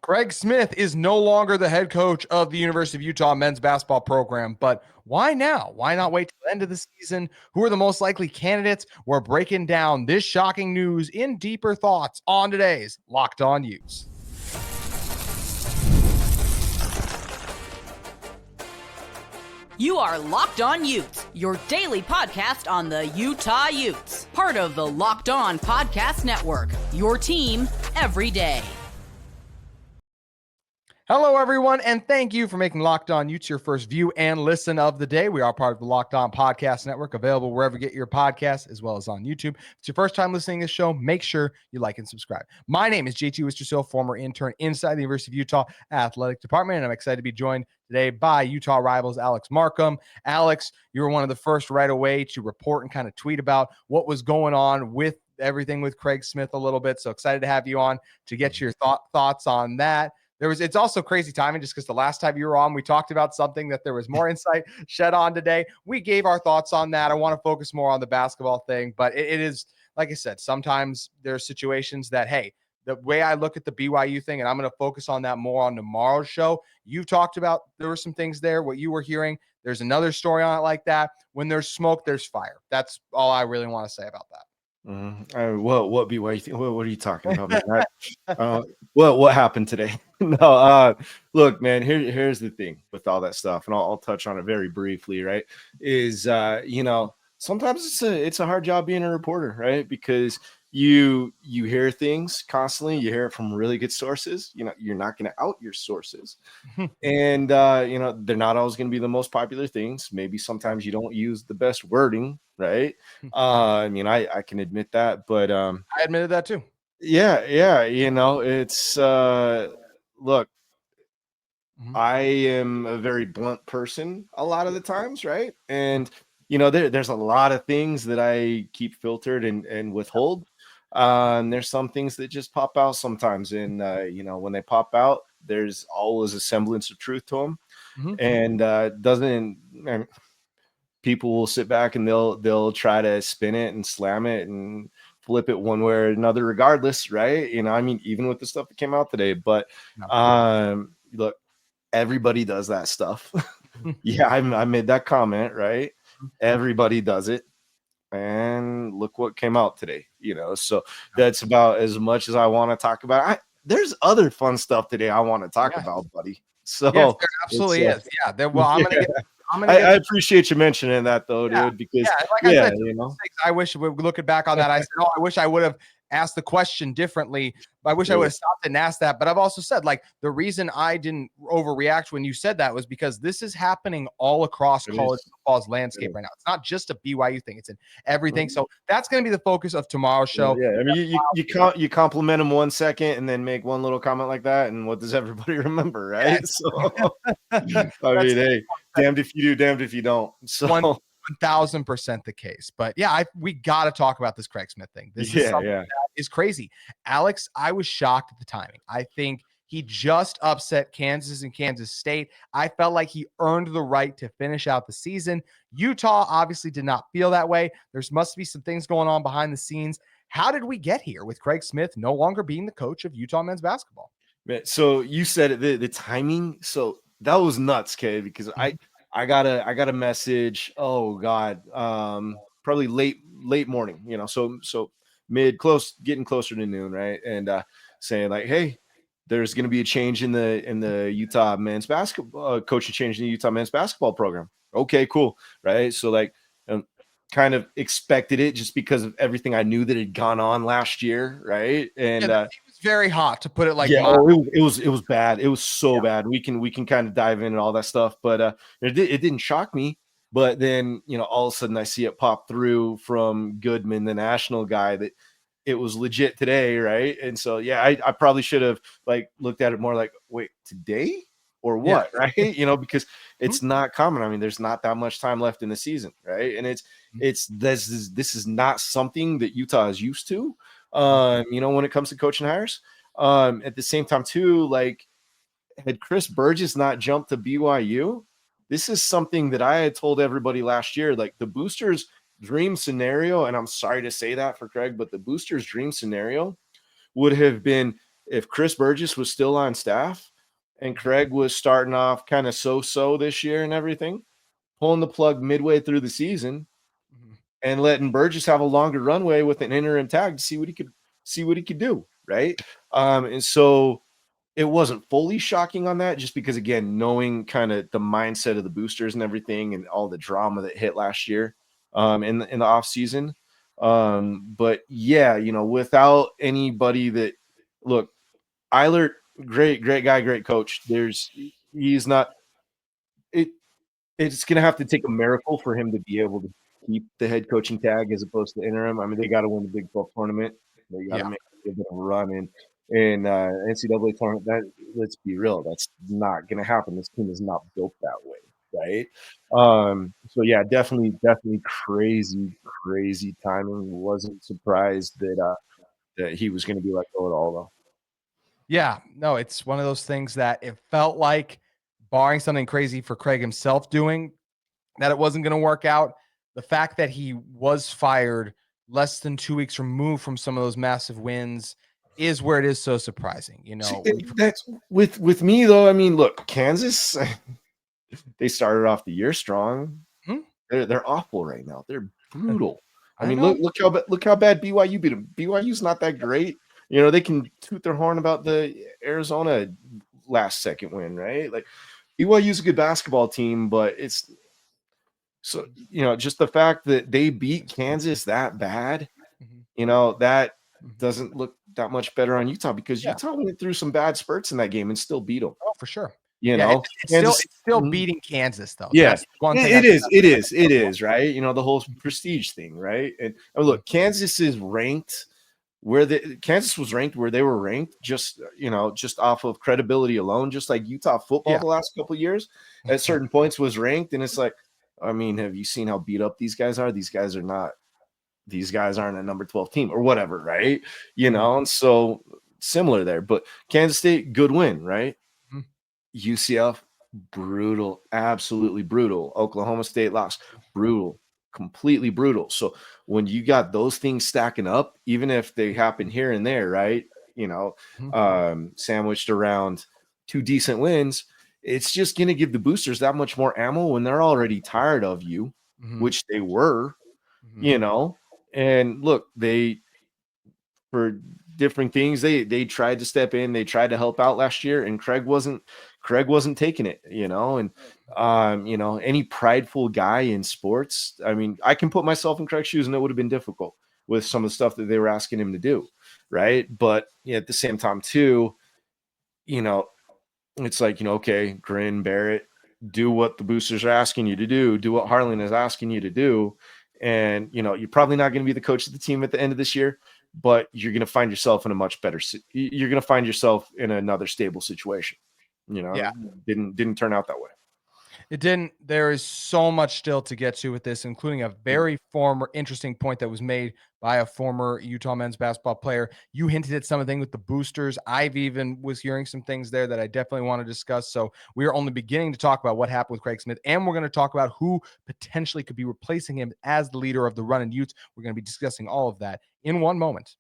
Craig Smith is no longer the head coach of the University of Utah men's basketball program, but why now? Why not wait till the end of the season? Who are the most likely candidates? We're breaking down this shocking news in deeper thoughts on today's Locked On Utes. You are Locked On Utes, your daily podcast on the Utah Utes, part of the Locked On Podcast Network, your team every day. Hello, everyone, and thank you for making Locked On Utes your first view and listen of the day. We are part of the Locked On Podcast Network, available wherever you get your podcasts, as well as on YouTube. If it's your first time listening to this show, make sure you like and subscribe. My name is JT Wistrcill, former intern inside the University of Utah Athletic Department, and I'm excited to be joined today by Utah rivals Alex Markham. Alex, you were one of the first right away to report and kind of tweet about what was going on with everything with Craig Smith a little bit, so excited to have you on to get your thoughts on that. It's also crazy timing just because the last time you were on, we talked about something that there was more insight shed on today. We gave our thoughts on that. I want to focus more on the basketball thing, but it is, like I said, sometimes there are situations that, hey, the way I look at the BYU thing, and I'm going to focus on that more on tomorrow's show. You talked about, there were some things there, what you were hearing. There's another story on it like that. When there's smoke, there's fire. That's all I really want to say about that. What BYU? What are you talking about, man? What happened today? No, look, man. Here's the thing with all that stuff, and I'll touch on it very briefly. Right? Is sometimes it's a hard job being a reporter, right? Because you hear things constantly. You hear it from really good sources. You're not going to out your sources, and they're not always going to be the most popular things. Maybe sometimes you don't use the best wording, right? I can admit that, but I admitted that too. Yeah. It's look, I am a very blunt person a lot of the times, right? And there's a lot of things that I keep filtered and withhold. There's some things that just pop out sometimes, and when they pop out, there's always a semblance of truth to them, and people will sit back and they'll try to spin it and slam it and flip it one way or another, regardless, right? Even with the stuff that came out today, but look, everybody does that stuff. Yeah, I made that comment, right? Everybody does it. And look what came out today, so that's about as much as I want to talk about. There's other fun stuff today I want to talk about, buddy. So yes, there absolutely is. Yeah. I appreciate you mentioning that though, dude, because I said, I wish we looking back on that. I said, I wish I would have asked the question differently. I wish I would have stopped and asked that. But I've also said, like, the reason I didn't overreact when you said that was because this is happening all across college football's landscape right now. It's not just a BYU thing; it's in everything. So that's going to be the focus of tomorrow's show. Yeah, you compliment them 1 second and then make one little comment like that, and what does everybody remember, right? So, hey, damned if you do, damned if you don't. So. 1,000% the case. But we got to talk about this Craig Smith thing. This is something that is crazy. Alex, I was shocked at the timing. I think he just upset Kansas and Kansas State. I felt like he earned the right to finish out the season. Utah obviously did not feel that way. There must be some things going on behind the scenes. How did we get here with Craig Smith no longer being the coach of Utah men's basketball? So you said it, the timing. So that was nuts, Kay, because I got a message. Oh God, probably late morning. So getting closer to noon, right? And saying like, hey, there's going to be a change in the Utah men's basketball coaching change in the Utah men's basketball program. Okay, cool, right? So like, kind of expected it just because of everything I knew that had gone on last year, right? And it was very hot, to put it like it was bad. It was so bad. We can kind of dive in and all that stuff, but it didn't shock me. But then all of a sudden I see it pop through from Goodman, the national guy, that it was legit today, right? And so I probably should have like looked at it more like, wait, today or what, right? Because it's not common. There's not that much time left in the season, right? And this is not something that Utah is used to. When it comes to coaching hires, at the same time too, like, had Chris Burgess not jumped to BYU, this is something that I had told everybody last year, like the boosters' dream scenario. And I'm sorry to say that for Craig, but the boosters' dream scenario would have been if Chris Burgess was still on staff and Craig was starting off kind of so this year and everything, pulling the plug midway through the season and letting Burgess have a longer runway with an interim tag to see what he could do, right? And so it wasn't fully shocking on that, just because, again, knowing kind of the mindset of the boosters and everything and all the drama that hit last year in the off season. But yeah, without anybody that, look, Eilert, great guy, great coach. He's not it. It's going to have to take a miracle for him to be able to keep the head coaching tag as opposed to interim. I mean, they got to win the Big 12 tournament. They got to make a bit of a run in NCAA tournament. That, let's be real, that's not going to happen. This team is not built that way, right? So yeah, definitely crazy timing. Wasn't surprised that he was going to be let go at all, though. Yeah, no, it's one of those things that it felt like, barring something crazy for Craig himself doing, that it wasn't going to work out. The fact that he was fired less than 2 weeks removed from some of those massive wins is where it is so surprising. That's with me though. I mean, look, Kansas, they started off the year strong. They're awful right now. They're brutal. I mean, look how bad BYU beat them. BYU's not that great. They can toot their horn about the Arizona last second win, right? Like, BYU's a good basketball team, but it's so, just the fact that they beat Kansas that bad, that doesn't look that much better on Utah, because Utah went through some bad spurts in that game and still beat them. Oh, for sure. It's still beating Kansas though. Yeah, that's one thing. It is, right? The whole prestige thing, right? And look, Kansas is ranked Kansas was ranked where they were ranked, just off of credibility alone, just like Utah football the last couple of years at certain points was ranked. And it's like, I mean, have you seen how beat up these guys are? These guys aren't a number 12 team or whatever, right? And so similar there, but Kansas State, good win, right? UCF, brutal, absolutely brutal. Oklahoma State lost, brutal, completely brutal. So when you got those things stacking up, even if they happen here and there, right, sandwiched around two decent wins, it's just going to give the boosters that much more ammo when they're already tired of you, which they were, and look, for different things, they tried to step in, they tried to help out last year, and Craig wasn't taking it, and any prideful guy in sports, I mean, I can put myself in Craig's shoes, and it would have been difficult with some of the stuff that they were asking him to do, right? But at the same time too, it's like, okay, grin, bear it, do what the boosters are asking you to do what Harlan is asking you to do, and you're probably not going to be the coach of the team at the end of this year, but you're going to find yourself in a much better, you're going to find yourself in another stable situation. Didn't turn out that way. It didn't. There is so much still to get to with this, including a very interesting point that was made by a former Utah men's basketball player. You hinted at something with the boosters. I've even was hearing some things there that I definitely want to discuss. So we are only beginning to talk about what happened with Craig Smith, and we're going to talk about who potentially could be replacing him as the leader of the Runnin' Utes. We're going to be discussing all of that in one moment.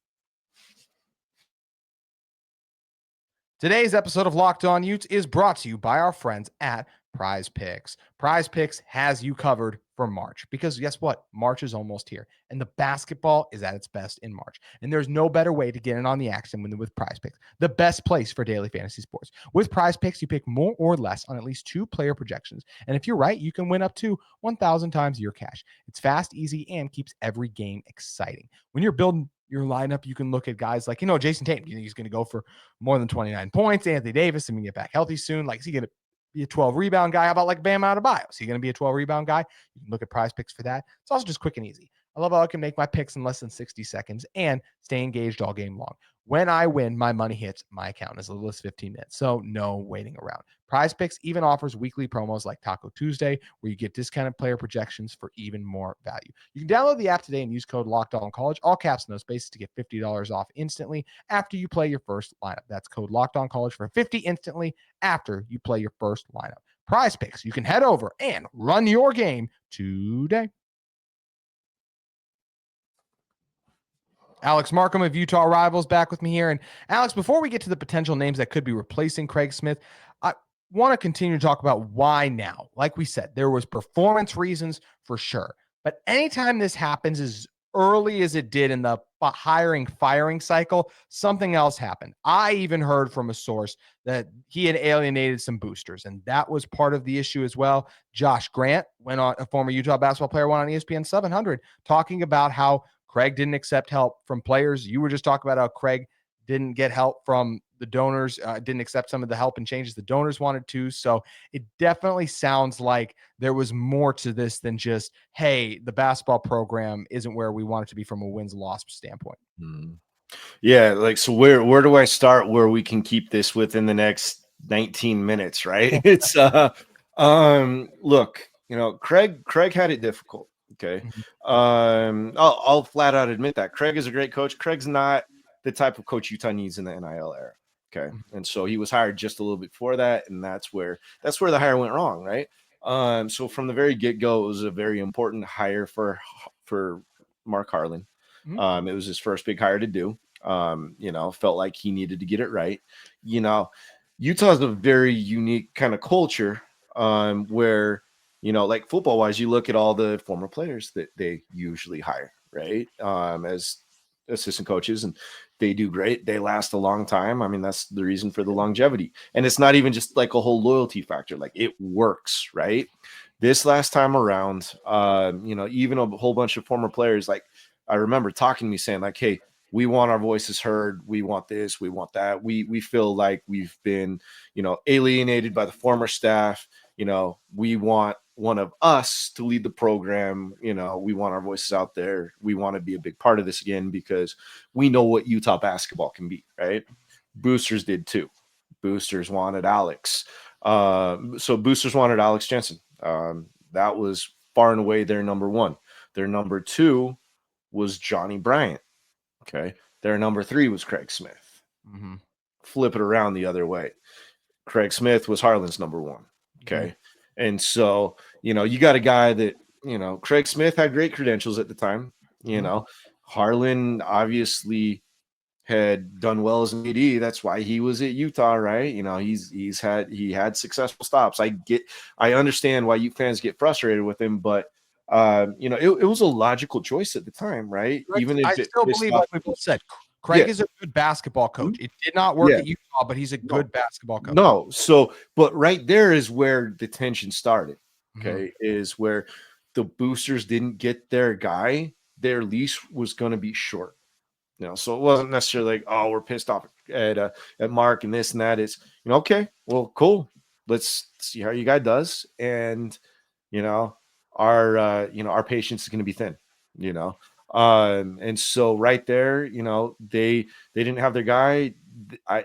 Today's episode of Locked On Utes is brought to you by our friends at Prize Picks. Prize Picks has you covered for March, because guess what? March is almost here, and the basketball is at its best in March. And there's no better way to get in on the action than with Prize Picks, the best place for daily fantasy sports. With Prize Picks, you pick more or less on at least 2 player projections. And if you're right, you can win up to 1,000 times your cash. It's fast, easy, and keeps every game exciting. When you're building your lineup, you can look at guys like, Jason Tatum. You think he's going to go for more than 29 points? Anthony Davis, I mean, get back healthy soon. Like, is he going to be a 12 rebound guy? How about like Bam Adebayo? Is he going to be a 12 rebound guy? You can look at Prize Picks for that. It's also just quick and easy. I love how I can make my picks in less than 60 seconds and stay engaged all game long. When I win, my money hits my account in as little as 15 minutes. So no waiting around. Prize Picks even offers weekly promos like Taco Tuesday, where you get discounted player projections for even more value. You can download the app today and use code LOCKEDONCollege, all caps, no spaces, to get $50 off instantly after you play your first lineup. That's code LOCKEDONCollege for $50 instantly after you play your first lineup. Prize Picks. You can head over and run your game today. Alex Markham of Utah Rivals back with me here. And Alex, before we get to the potential names that could be replacing Craig Smith, I want to continue to talk about why now. Like we said, there was performance reasons for sure. But anytime this happens as early as it did in the firing cycle, something else happened. I even heard from a source that he had alienated some boosters, and that was part of the issue as well. Josh Grant went on, a former Utah basketball player, went on ESPN 700 talking about how Craig didn't accept help from players. You were just talking about how Craig didn't get help from the donors, didn't accept some of the help and changes the donors wanted to. So it definitely sounds like there was more to this than just, hey, the basketball program isn't where we want it to be from a wins-loss standpoint. Yeah, like, so where do I start where we can keep this within the next 19 minutes, right? It's look, Craig had it difficult. Okay. I'll flat out admit that Craig is a great coach. Craig's not the type of coach Utah needs in the NIL era. Okay. And so he was hired just a little bit before that, and that's where the hire went wrong, right? So from the very get-go, it was a very important hire for Mark Harlan. It was his first big hire to do. Felt like he needed to get it right. Utah's a very unique kind of culture, where, like football wise, you look at all the former players that they usually hire, right? As assistant coaches, and they do great. They last a long time. I mean, that's the reason for the longevity. And it's not even just like a whole loyalty factor. Like, it works, right? This last time around, even a whole bunch of former players, like, I remember talking to me saying like, hey, we want our voices heard. We want this, we want that. We feel like we've been, alienated by the former staff. We want one of us to lead the program. We want our voices out there. We want to be a big part of this again because we know what Utah basketball can be, right? Boosters did too. Boosters wanted Alex. So Boosters wanted Alex Jensen. That was far and away their number one. Their number two was Johnny Bryant. Okay. Their number three was Craig Smith. Flip it around the other way. Craig Smith was Harlan's number one. Okay. And so, you got a guy that, Craig Smith had great credentials at the time. Harlan obviously had done well as an AD. That's why he was at Utah, right? He had successful stops. I understand why you fans get frustrated with him, but it was a logical choice at the time, right? Even if I still believe, like we both said, Craig is a good basketball coach. It did not work at Utah, but he's a good basketball coach. No, but right there is where the tension started. Okay, is where the Boosters didn't get their guy. Their leash was going to be short. So it wasn't necessarily like, oh, we're pissed off at Mark and this and that. It's okay, well, cool. Let's see how your guy does, and our patience is going to be thin, and so right there, they didn't have their guy.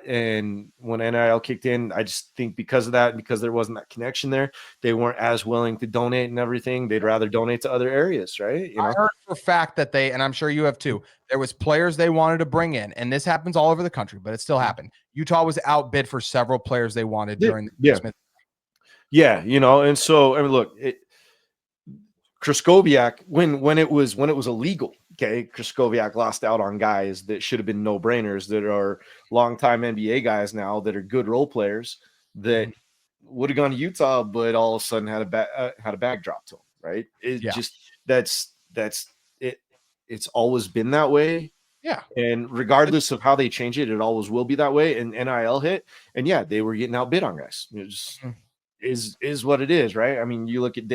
And when NIL kicked in, I just think because of that, because there wasn't that connection there, they weren't as willing to donate and everything. They'd rather donate to other areas, right? I heard for a fact that and I'm sure you have too, there was players they wanted to bring in, and this happens all over the country, but it still happened. Utah was outbid for several players they wanted during the Smith. And so, I mean, look, Kraskowiak, when it was illegal, okay, Kraskowiak lost out on guys that should have been no-brainers, that are longtime NBA guys now, that are good role players, that would have gone to Utah, but all of a sudden had a bag dropped to them, right? That's it. It's always been that way. Yeah. And regardless of how they change it, it always will be that way. And NIL hit, and they were getting outbid on guys. It just is what it is, right? I mean, you look at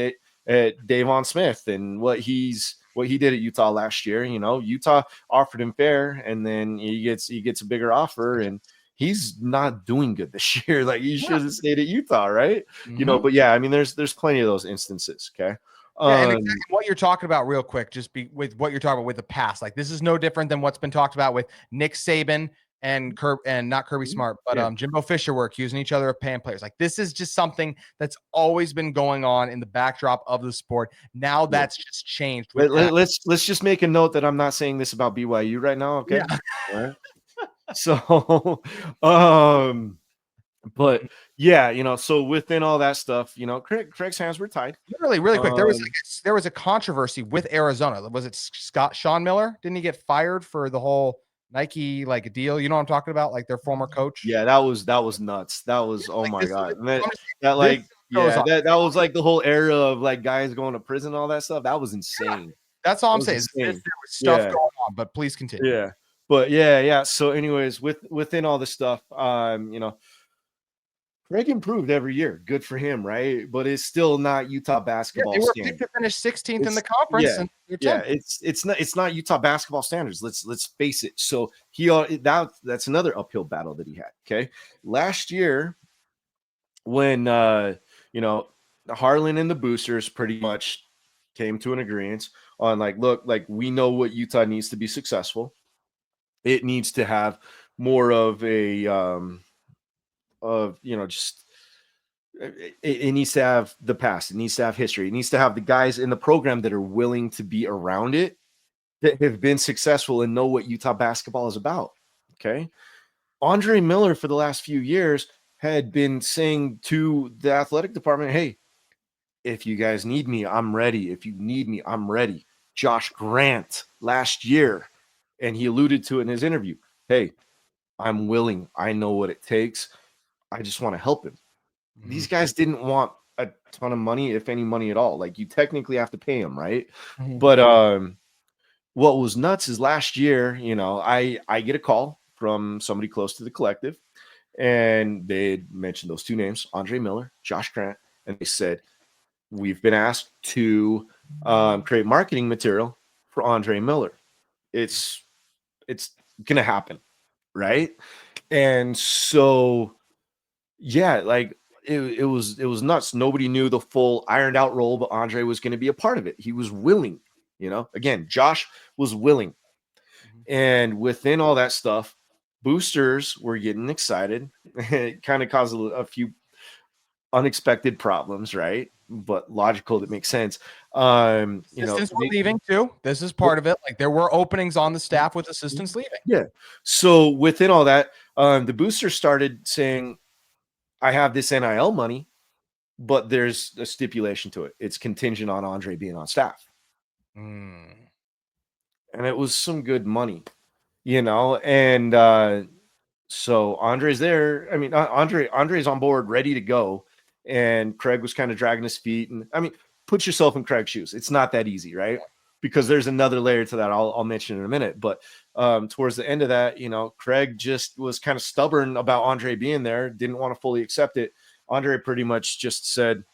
Davon Smith and what he did at Utah last year. Utah offered him fair, and then he gets a bigger offer, and he's not doing good this year. Like, he should have stayed at Utah, right? But I mean, there's plenty of those instances. Okay. And exactly what you're talking about, real quick, just be with what you're talking about with the past. Like, this is no different than what's been talked about with Nick Saban and not Kirby Smart, but Jimbo Fisher were accusing each other of paying players. Like, this is just something that's always been going on in the backdrop of the sport. Now that's just changed. Let's just make a note that I'm not saying this about BYU right now. Okay. All right. So, But yeah, so within all that stuff, Craig's hands were tied. Really quick. There was a controversy with Arizona. Was it Sean Miller? Didn't he get fired for the whole Nike deal? You know what I'm talking about? Like their former coach. Yeah, that was nuts. That was my God. And that was like the whole era of like guys going to prison, all that stuff. That was insane. That's all I'm saying. There was stuff going on, but please continue. Yeah. But yeah. So anyways, within all this stuff, Craig improved every year. Good for him, right? But it's still not Utah basketball. They were picked to finish 16th in the conference. It's not Utah basketball standards. Let's face it. So that's another uphill battle that he had. Okay, last year when Harlan and the Boosters pretty much came to an agreement on look, we know what Utah needs to be successful. It needs to have more of a it needs to have the past. It needs to have history. It needs to have the guys in the program that are willing to be around it, that have been successful and know what Utah basketball is about. Okay. Andre Miller for the last few years had been saying to the athletic department, hey, if you guys need me, I'm ready. If you need me, I'm ready. Josh Grant last year, and he alluded to it in his interview, hey, I'm willing. I know what it takes. I just want to help him. Mm-hmm. These guys didn't want a ton of money, if any money at all. Like, you technically have to pay him, right? Mm-hmm. But what was nuts is last year, I get a call from somebody close to the collective, and they mentioned those two names, Andre Miller, Josh Grant, and they said, we've been asked to create marketing material for Andre Miller. It's gonna happen, right? And so yeah, it was nuts. Nobody knew the full ironed out role, but Andre was going to be a part of it. He was willing, again, Josh was willing. And within all that stuff, boosters were getting excited. It kind of caused a few unexpected problems, right? But logical, that makes sense. Assistants were leaving too. This is part of it. Like, there were openings on the staff with assistants leaving. Yeah. So within all that, the boosters started saying, I have this NIL money, but there's a stipulation to it. It's contingent on Andre being on staff. And it was some good money, and so Andre's there. I mean, Andre's on board, ready to go. And Craig was kind of dragging his feet. And I mean, put yourself in Craig's shoes. It's not that easy, right? Because there's another layer to that I'll mention in a minute. But towards the end of that, Craig just was kind of stubborn about Andre being there, didn't want to fully accept it. Andre pretty much just said,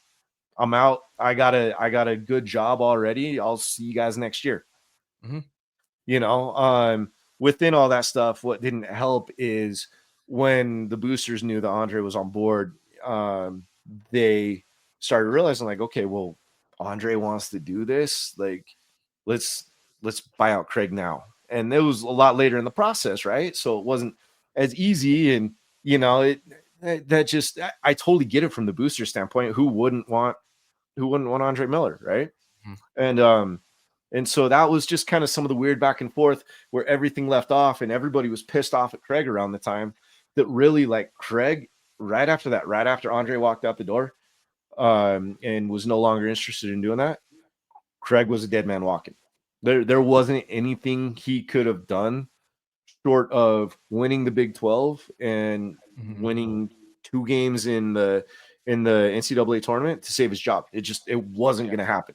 I'm out. I got a good job already. I'll see you guys next year. Mm-hmm. Within all that stuff, what didn't help is when the boosters knew that Andre was on board, they started realizing, like, okay, well, Andre wants to do this. Like, let's buy out Craig now. And it was a lot later in the process, right? So it wasn't as easy. And, I totally get it from the booster standpoint. Who wouldn't want Andre Miller, right? Mm-hmm. And so that was just kind of some of the weird back and forth where everything left off, and everybody was pissed off at Craig around the time that really, like, Craig, right after Andre walked out the door, and was no longer interested in doing that, Craig was a dead man walking. There wasn't anything he could have done short of winning the Big 12 and winning 2 games in the NCAA tournament to save his job. It wasn't going to happen.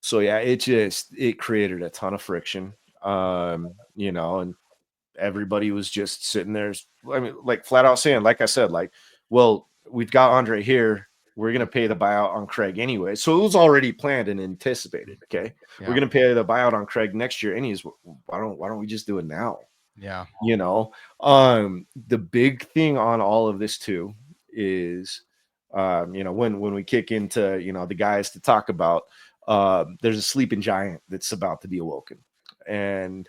So yeah, it created a ton of friction, and everybody was just sitting there. I mean, like, flat out saying, like I said, like, well, we've got Andre here. We're going to pay the buyout on Craig anyway. So it was already planned and anticipated. Okay. Yeah. We're going to pay the buyout on Craig next year. Anyways, why don't we just do it now? Yeah. The big thing on all of this too is, when we kick into, the guys to talk about, there's a sleeping giant that's about to be awoken. And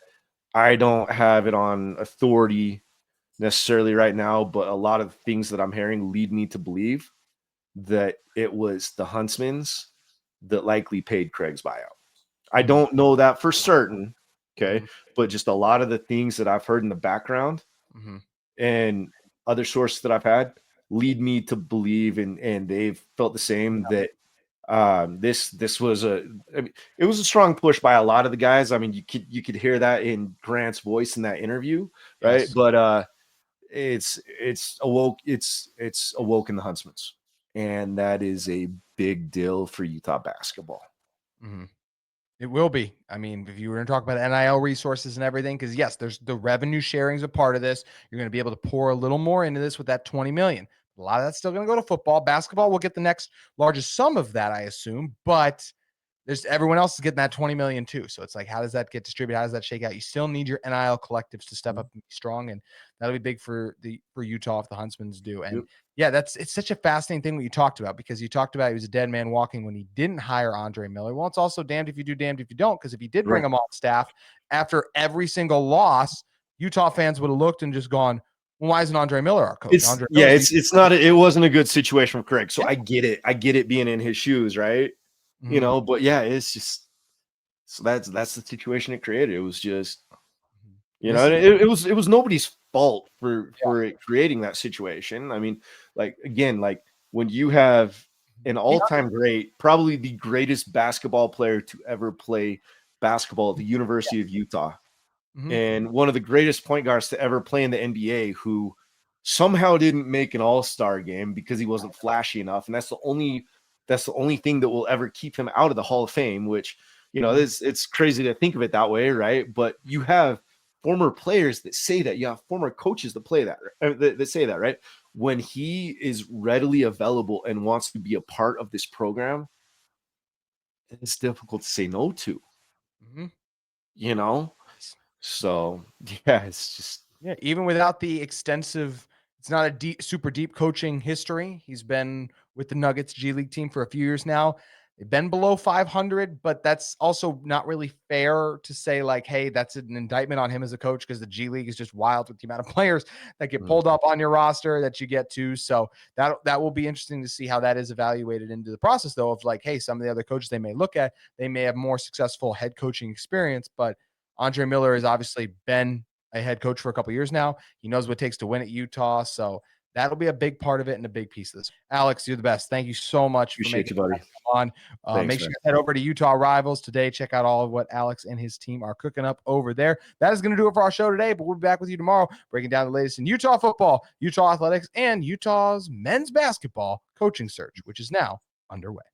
I don't have it on authority necessarily right now, but a lot of the things that I'm hearing lead me to believe that it was the Huntsmans that likely paid Craig's buyout. I don't know that for certain, okay, but just a lot of the things that I've heard in the background and other sources that I've had lead me to believe, and they've felt the same, that this was it was a strong push by a lot of the guys. I mean, you could hear that in Grant's voice in that interview, right? Yes. But it's awoken the Huntsman's, and that is a big deal for Utah basketball. Mm-hmm. It will be. I mean, if you were to talk about NIL resources and everything, because yes, there's the revenue sharing is a part of this. You're going to be able to pour a little more into this with that 20 million. A lot of that's still going to go to football. Basketball will get the next largest sum of that, I assume, but there's everyone else is getting that 20 million too. So it's like, how does that get distributed? How does that shake out? You still need your NIL collectives to step up and be strong, and that'll be big for Utah if the Huntsman's do. And yeah, it's such a fascinating thing what you talked about, because you talked about he was a dead man walking when he didn't hire Andre Miller. Well, it's also damned if you do, damned if you don't, because if he did bring him on staff after every single loss, Utah fans would have looked and just gone, well, why isn't Andre Miller our coach? It wasn't a good situation for Craig. So I get it being in his shoes, right? You know, but yeah, it's just, so that's the situation it created. It was just, you know, it was nobody's fault for it creating that situation. I mean, like, again, like when you have an all-time great, probably the greatest basketball player to ever play basketball at the University of Utah, and one of the greatest point guards to ever play in the NBA, who somehow didn't make an all-star game because he wasn't flashy enough, and that's the only thing that will ever keep him out of the Hall of Fame, which, you know, it's crazy to think of it that way, right? But you have former players that say that, you have former coaches that play that, that say that, right? When he is readily available and wants to be a part of this program, it's difficult to say no to, you know? So yeah, it's just, even without the extensive, it's not a super deep coaching history. He's been with the Nuggets G League team for a few years now. They've been below 500, but that's also not really fair to say like, hey, that's an indictment on him as a coach, because the G League is just wild with the amount of players that get pulled up on your roster that you get to. So that will be interesting to see how that is evaluated into the process, though, of like, hey, some of the other coaches they may look at, they may have more successful head coaching experience, but Andre Miller has obviously been a head coach for a couple of years now. He knows what it takes to win at Utah. So that'll be a big part of it and a big piece of this. Alex, you're the best. Thank you so much for making buddy. on. Make sure you head over to Utah Rivals today. Check out all of what Alex and his team are cooking up over there. That is going to do it for our show today, but we'll be back with you tomorrow, breaking down the latest in Utah football, Utah athletics, and Utah's men's basketball coaching search, which is now underway.